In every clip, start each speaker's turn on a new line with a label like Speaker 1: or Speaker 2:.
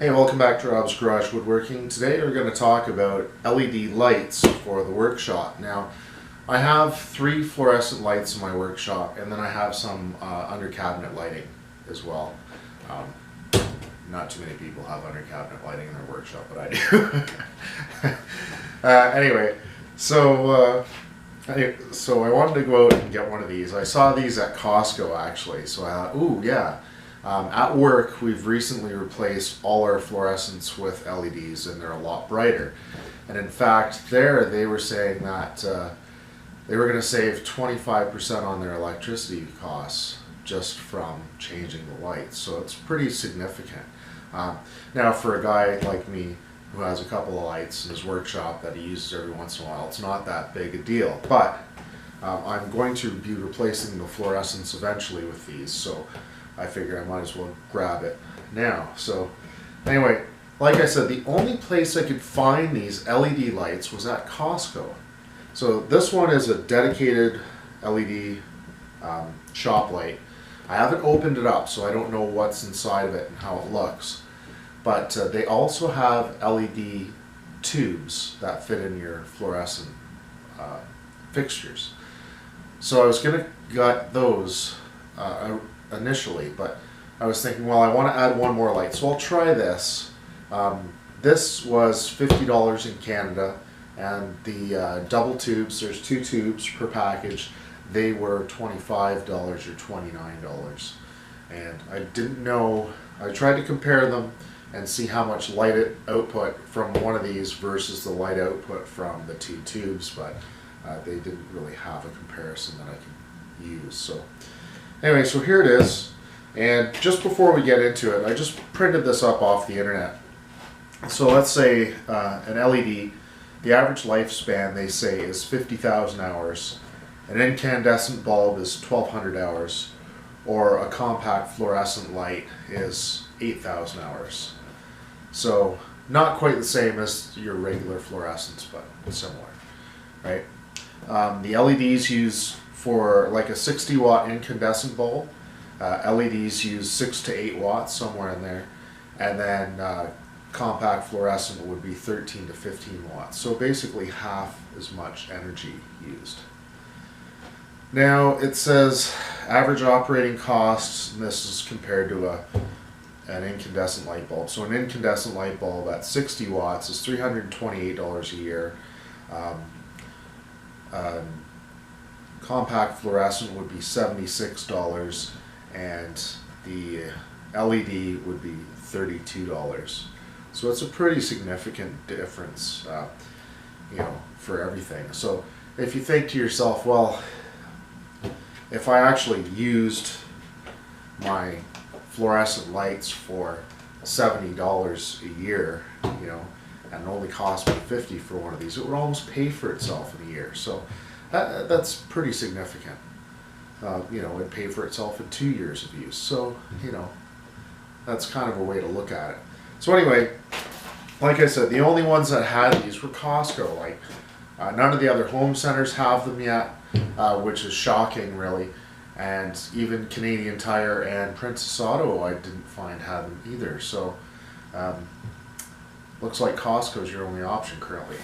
Speaker 1: Hey, welcome back to Rob's Garage Woodworking. Today we're going to talk about LED lights for the workshop. Now, I have 3 fluorescent lights in my workshop, and then I have some under cabinet lighting as well. Not too many people have under cabinet lighting in their workshop, but I do. Anyway, so I wanted to go out and get one of these. I saw these at Costco actually, so I thought, ooh, yeah. At work, we've recently replaced all our fluorescents with LEDs, and they're a lot brighter. And in fact, they were saying that they were going to save 25% on their electricity costs just from changing the lights. So it's pretty significant. Now, for a guy like me who has a couple of lights in his workshop that he uses every once in a while, it's not that big a deal. But I'm going to be replacing the fluorescents eventually with these, so I figure I might as well grab it now. So anyway, like I said, the only place I could find these LED lights was at Costco. So this one is a dedicated LED Shoplight. I haven't opened it up, so I don't know what's inside of it and how it looks. But they also have LED tubes that fit in your fluorescent fixtures. So I was going to get those initially, but I was thinking, well, I want to add one more light, so I'll try this. This was $50 in Canada, and the double tubes, there's 2 tubes per package, they were $25 or $29. And I didn't know, I tried to compare them and see how much light output from one of these versus the light output from the 2 tubes, but they didn't really have a comparison that I could use. So anyway, so here it is, and just before we get into it, I just printed this up off the internet. So let's say an LED, the average lifespan they say is 50,000 hours, an incandescent bulb is 1,200 hours, or a compact fluorescent light is 8,000 hours. So not quite the same as your regular fluorescents, but similar, right? The LEDs use, for like a 60 watt incandescent bulb, LEDs use 6 to 8 watts, somewhere in there, and then compact fluorescent would be 13 to 15 watts, so basically half as much energy used. Now it says average operating costs, and this is compared to an incandescent light bulb. So an incandescent light bulb at 60 watts is $328 a year. Compact fluorescent would be $76, and the LED would be $32. So it's a pretty significant difference, you know, for everything. So if you think to yourself, well, if I actually used my fluorescent lights for $70 a year, you know, and it only cost me $50 for one of these, it would almost pay for itself in a year. So that's pretty significant. You know, it'd pay for itself in 2 years of use. So, you know, that's kind of a way to look at it. So anyway, like I said, the only ones that had these were Costco. Like, none of the other home centers have them yet, which is shocking, really. And even Canadian Tire and Princess Auto, I didn't find had them either. So, looks like Costco's your only option currently.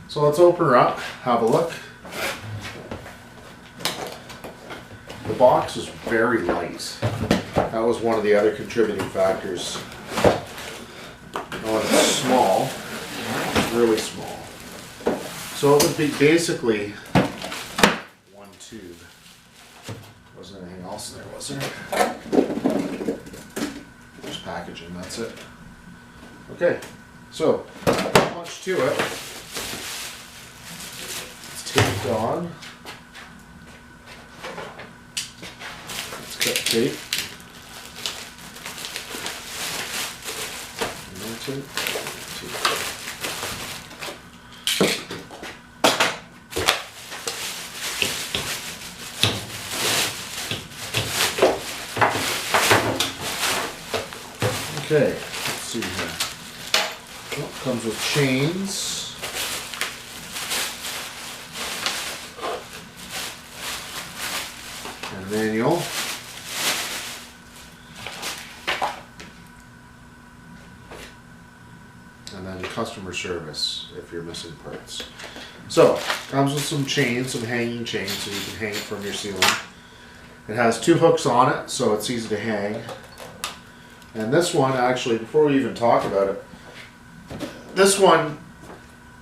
Speaker 1: So let's open her up, have a look. The box is very light. That was one of the other contributing factors. Oh, it's small. It's really small. So it would be basically one tube. Wasn't anything else in there, was there? Just packaging, that's it. Okay, so not much to it. It's taped on. It's cut tape. Tape. Okay, let's see here. Well, it comes with chains. And a manual. customer service if you're missing parts. So, comes with some chains, some hanging chains, so you can hang it from your ceiling. It has 2 hooks on it, so it's easy to hang. And this one, actually, before we even talk about it, this one,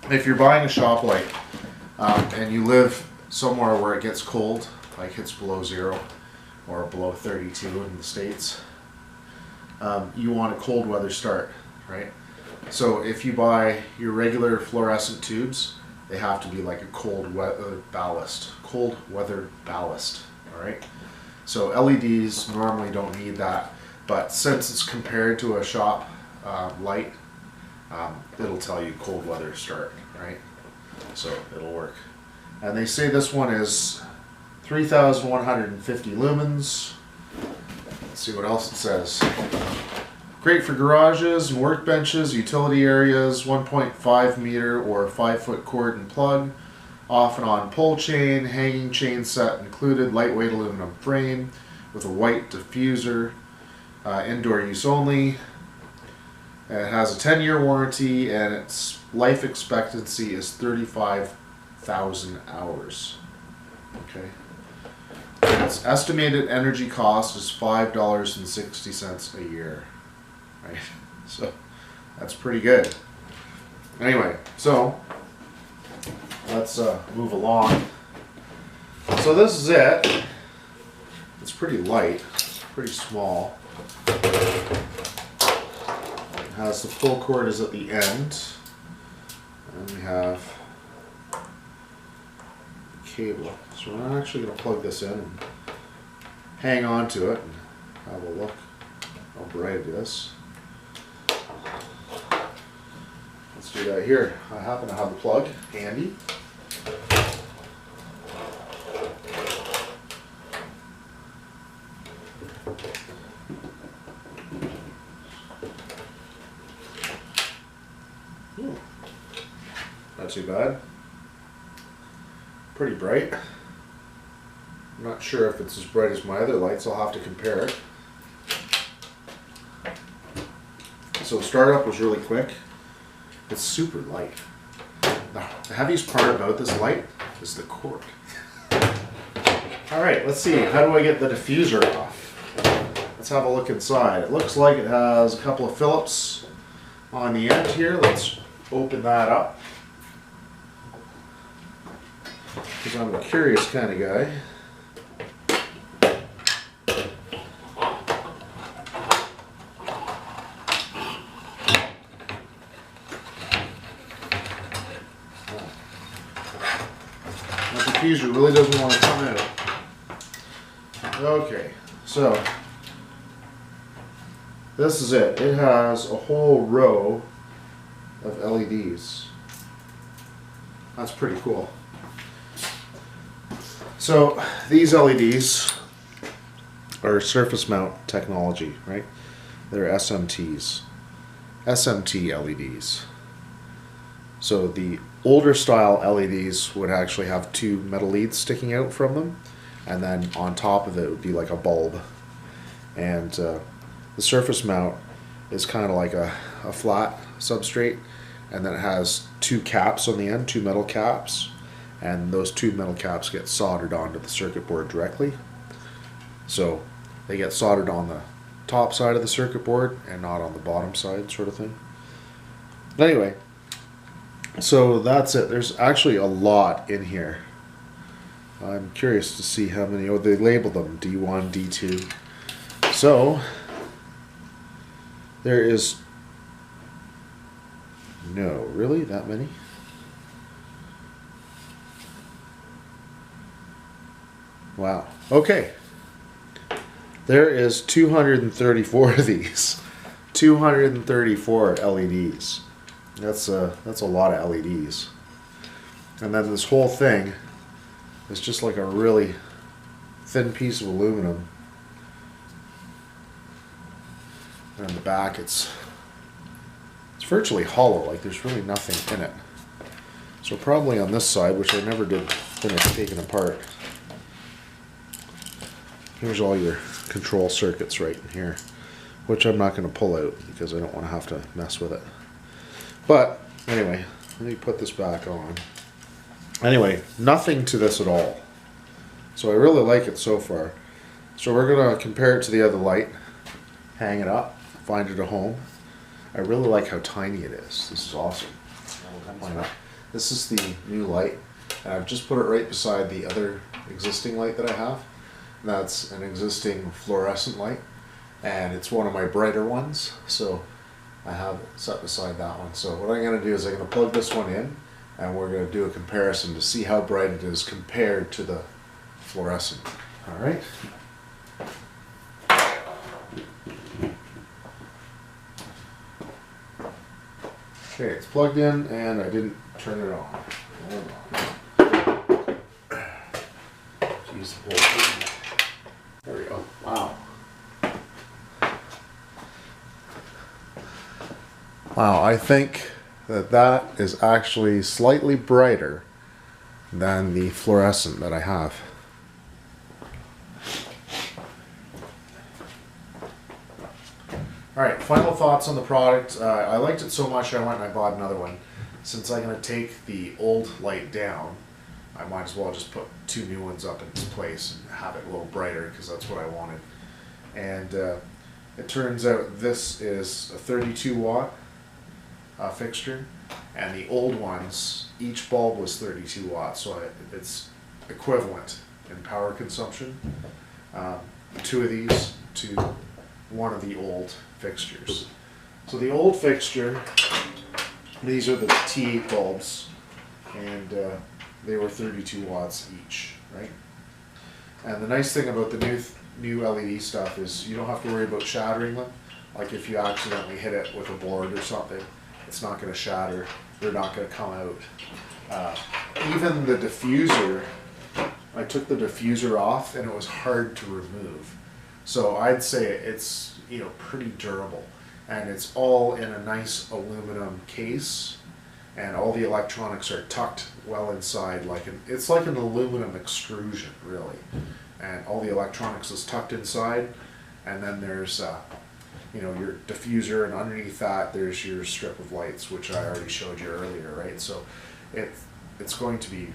Speaker 1: if you're buying a Shoplight and you live somewhere where it gets cold, like it's below 0 or below 32 in the States, you want a cold weather start, right? So if you buy your regular fluorescent tubes, they have to be like a cold weather ballast, all right? So LEDs normally don't need that, but since it's compared to a shop light, it'll tell you cold weather start, right? So it'll work. And they say this one is 3,150 lumens. Let's see what else it says. Great for garages and workbenches, utility areas, 1.5 meter or 5 foot cord and plug, off and on pull chain, hanging chain set included, lightweight aluminum frame with a white diffuser, indoor use only. And it has a 10-year warranty and its life expectancy is 35,000 hours. Okay. And its estimated energy cost is $5.60 a year. Right? So that's pretty good. Anyway, so let's move along. So this is it. It's pretty light, pretty small. It has the pull cord is at the end, and we have cable. So we're not actually going to plug this in and hang on to it and have a look how bright it is. Let's do that here. I happen to have the plug handy. Ooh, not too bad. Pretty bright. I'm not sure if it's as bright as my other lights. I'll have to compare it. So startup was really quick. It's super light. The heaviest part about this light is the cord. Alright, let's see. How do I get the diffuser off? Let's have a look inside. It looks like it has a couple of Phillips on the end here. Let's open that up, because I'm a curious kind of guy. The diffuser really doesn't want to come out. Okay, so this is it. It has a whole row of LEDs. That's pretty cool. So these LEDs are surface mount technology, right? They're SMTs. SMT LEDs. So the older style LEDs would actually have 2 metal leads sticking out from them, and then on top of it would be like a bulb. And the surface mount is kind of like a flat substrate, and then it has 2 caps on the end, 2 metal caps, and those 2 metal caps get soldered onto the circuit board directly. So they get soldered on the top side of the circuit board and not on the bottom side, sort of thing. But anyway, so that's it. There's actually a lot in here. I'm curious to see how many. Oh, they label them D1, D2. So there is no, really, that many? Wow. Okay. There is 234 of these. 234 LEDs. That's a lot of LEDs. And then this whole thing is just like a really thin piece of aluminum. And on the back it's virtually hollow, like there's really nothing in it. So probably on this side, which I never did finish taking apart, here's all your control circuits right in here, which I'm not going to pull out because I don't want to have to mess with it. But anyway, let me put this back on. Anyway, nothing to this at all. So I really like it so far. So we're going to compare it to the other light, hang it up, find it a home. I really like how tiny it is. This is awesome. This is the new light, and I've just put it right beside the other existing light that I have. That's an existing fluorescent light, and it's one of my brighter ones, so I have it set beside that one. So what I'm going to do is I'm going to plug this one in, and we're going to do a comparison to see how bright it is compared to the fluorescent. All right. Okay, it's plugged in, and I didn't turn it on. Hold on. Use the whole thing. There we go. Wow. Wow, I think that is actually slightly brighter than the fluorescent that I have. Alright, final thoughts on the product. I liked it so much I went and I bought another one. Since I'm going to take the old light down, I might as well just put two new ones up in its place and have it a little brighter, because that's what I wanted. And it turns out this is a 32 watt fixture, and the old ones, each bulb was 32 watts, so it's equivalent in power consumption. Two of these to one of the old fixtures. So the old fixture, these are the T8 bulbs, and they were 32 watts each, right? And the nice thing about the new LED stuff is you don't have to worry about shattering them. Like if you accidentally hit it with a board or something, it's not going to shatter, they're not going to come out. Even the diffuser, I took the diffuser off and it was hard to remove. So I'd say it's, you know, pretty durable, and it's all in a nice aluminum case, and all the electronics are tucked well inside, it's like an aluminum extrusion, really, and all the electronics is tucked inside, and then there's you know, your diffuser, and underneath that there's your strip of lights, which I already showed you earlier, right? So it's going to be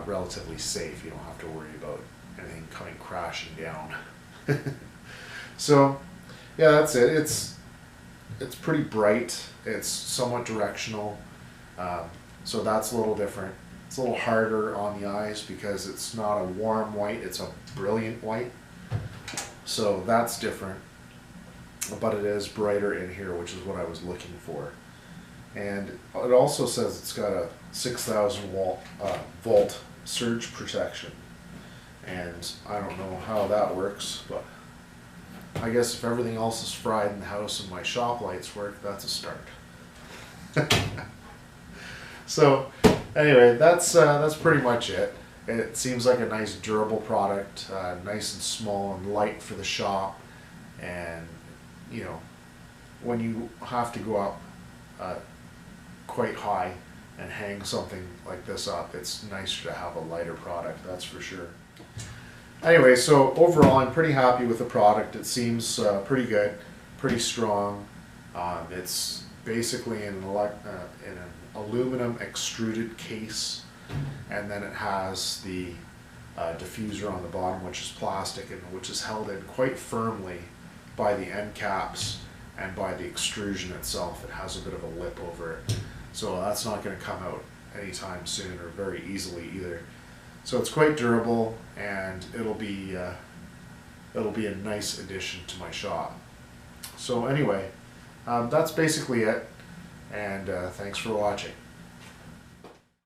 Speaker 1: relatively safe. You don't have to worry about anything coming crashing down. So yeah, that's it. It's pretty bright. It's somewhat directional, so that's a little different. It's a little harder on the eyes because it's not a warm white, it's a brilliant white, so that's different. But it is brighter in here, which is what I was looking for. And it also says it's got a 6,000 volt surge protection, and I don't know how that works, but I guess if everything else is fried in the house and my shop lights work, that's a start. So anyway, that's pretty much it. It seems like a nice durable product, nice and small and light for the shop, and you know, when you have to go up quite high and hang something like this up, it's nicer to have a lighter product, that's for sure. Anyway, so overall I'm pretty happy with the product. It seems pretty good, pretty strong. It's basically in an aluminum extruded case, and then it has the diffuser on the bottom, which is plastic and which is held in quite firmly by the end caps and by the extrusion itself. It has a bit of a lip over it, so that's not going to come out anytime soon or very easily either. So it's quite durable, and it'll be a nice addition to my shop. So anyway, that's basically it, and thanks for watching.